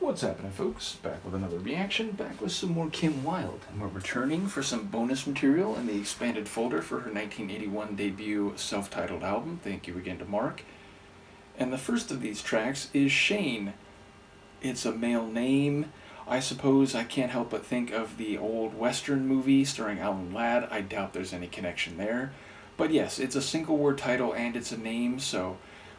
What's happening, folks? Back with another reaction, back with some more Kim Wilde, and we're returning for some bonus material in the expanded folder for her 1981 debut self-titled album. Thank you again to Mark. And the first of these tracks is Shane. It's a male name. I suppose I can't help but think of the old Western movie starring Alan Ladd. I doubt there's any connection there. But yes, it's a single word title and it's a name, so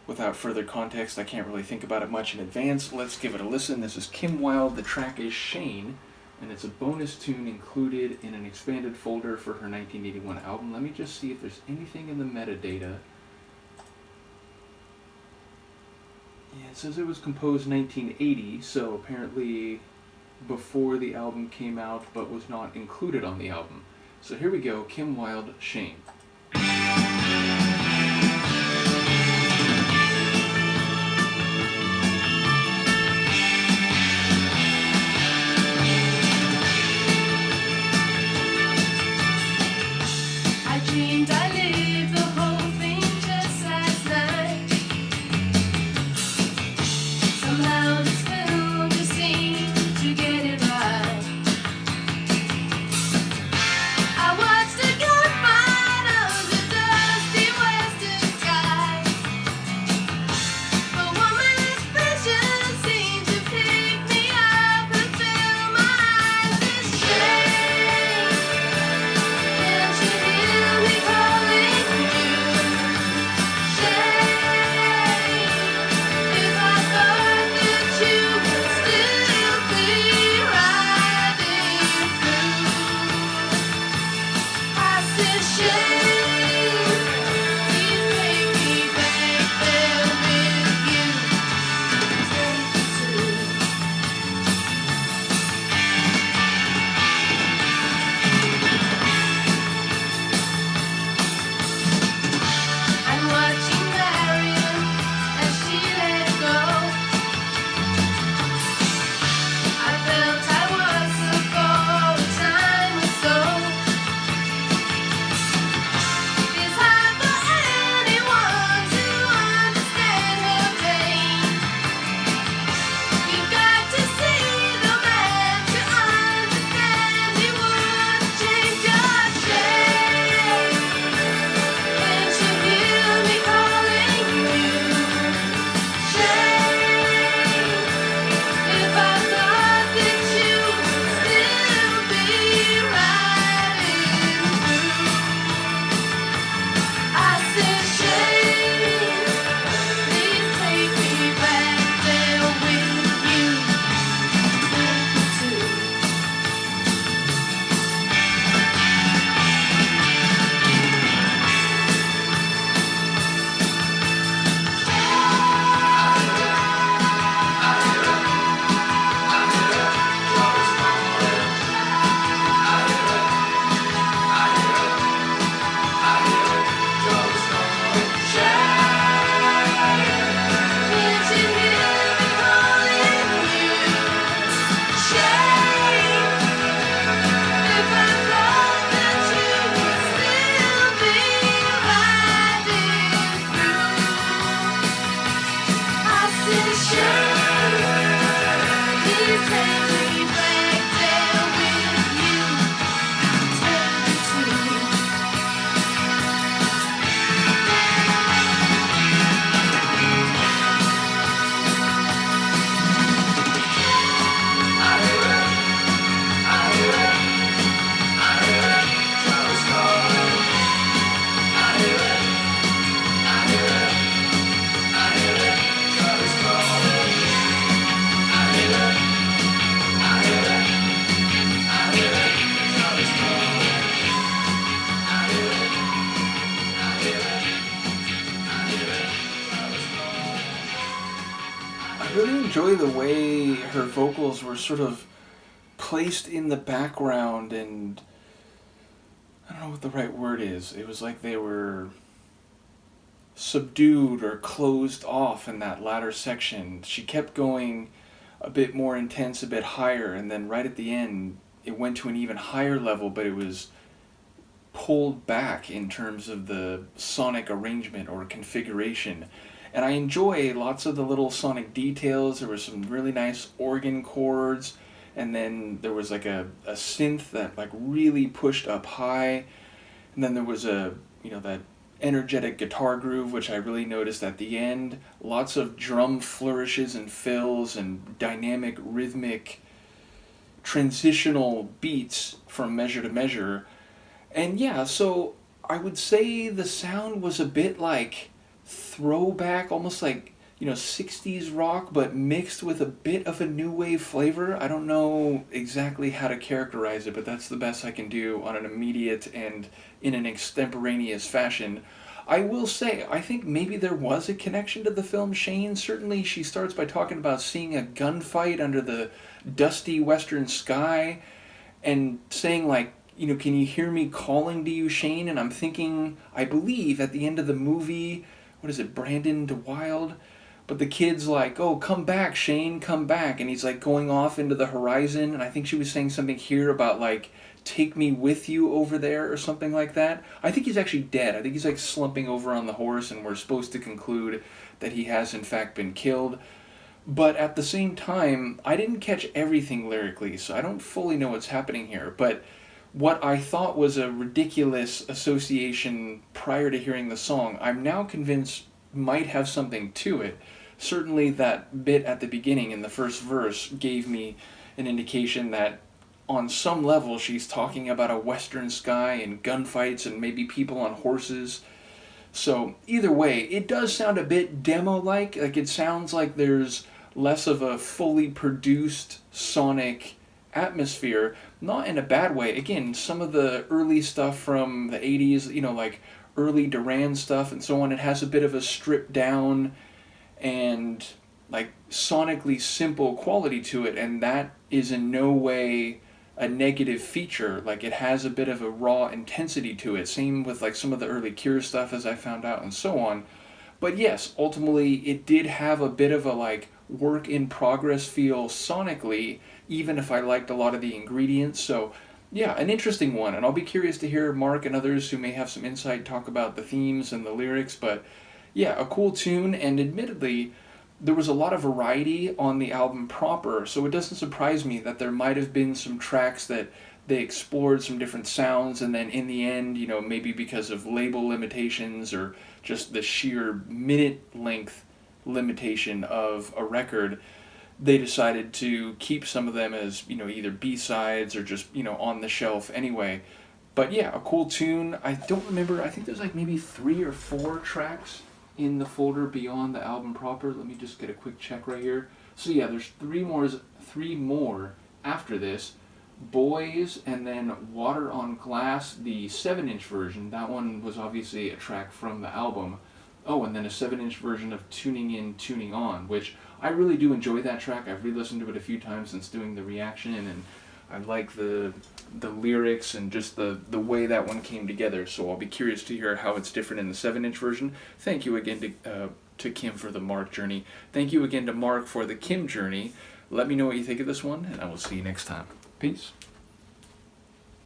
without further context, I can't really think about it much in advance. Let's give it a listen. This is Kim Wilde. The track is Shane, and it's a bonus tune included in an expanded folder for her 1981 album. Let me just see if there's anything in the metadata. Yeah, it says it was composed 1980, so apparently before the album came out, but was not included on the album. So here we go, Kim Wilde, Shane. I really enjoy the way her vocals were sort of placed in the background, and I don't know what the right word is. It was like they were subdued or closed off in that latter section. She kept going a bit more intense, a bit higher, and then right at the end it went to an even higher level, but it was pulled back in terms of the sonic arrangement or configuration. And I enjoy lots of the little sonic details. There were some really nice organ chords, and then there was like a synth that like really pushed up high, and then there was that energetic guitar groove, which I really noticed at the end. Lots of drum flourishes and fills and dynamic rhythmic transitional beats from measure to measure. And yeah, so I would say the sound was a bit like throwback, almost like, 60s rock, but mixed with a bit of a new wave flavor. I don't know exactly how to characterize it, but that's the best I can do on an immediate and in an extemporaneous fashion. I will say, I think maybe there was a connection to the film Shane. Certainly, she starts by talking about seeing a gunfight under the dusty western sky and saying, like, can you hear me calling to you, Shane? And I'm thinking, I believe at the end of the movie, what is it, Brandon to Wilde? But the kid's like, oh, come back, Shane, come back. And he's like going off into the horizon. And I think she was saying something here about like, take me with you over there or something like that. I think he's actually dead. I think he's like slumping over on the horse, and we're supposed to conclude that he has in fact been killed. But at the same time, I didn't catch everything lyrically, so I don't fully know what's happening here. But what I thought was a ridiculous association prior to hearing the song, I'm now convinced might have something to it. Certainly that bit at the beginning in the first verse gave me an indication that on some level she's talking about a western sky and gunfights and maybe people on horses. So either way, it does sound a bit demo-like. Like it sounds like there's less of a fully produced sonic atmosphere, not in a bad way. Again, some of the early stuff from the 80s, like early Duran stuff and so on, it has a bit of a stripped down and like sonically simple quality to it, and that is in no way a negative feature. Like it has a bit of a raw intensity to it. Same with like some of the early Cure stuff, as I found out, and so on. But yes, ultimately it did have a bit of a like work in progress feel sonically, even if I liked a lot of the ingredients. So yeah, an interesting one, and I'll be curious to hear Mark and others who may have some insight talk about the themes and the lyrics. But yeah, a cool tune, and admittedly there was a lot of variety on the album proper, so it doesn't surprise me that there might have been some tracks that they explored some different sounds, and then in the end, maybe because of label limitations or just the sheer minute length limitation of a record, they decided to keep some of them as, either B-sides or just, on the shelf anyway. But yeah, a cool tune. I don't remember, I think there's like maybe 3 or 4 tracks in the folder beyond the album proper. Let me just get a quick check right here. So yeah, there's 3 more after this. Boys, and then Water on Glass, the 7-inch version. That one was obviously a track from the album. Oh, and then a 7-inch version of Tuning In, Tuning On, which I really do enjoy that track. I've re-listened to it a few times since doing the reaction, and I like the lyrics and just the way that one came together. So I'll be curious to hear how it's different in the 7-inch version. Thank you again to Kim for the Mark journey. Thank you again to Mark for the Kim journey. Let me know what you think of this one, and I will see you next time. Peace.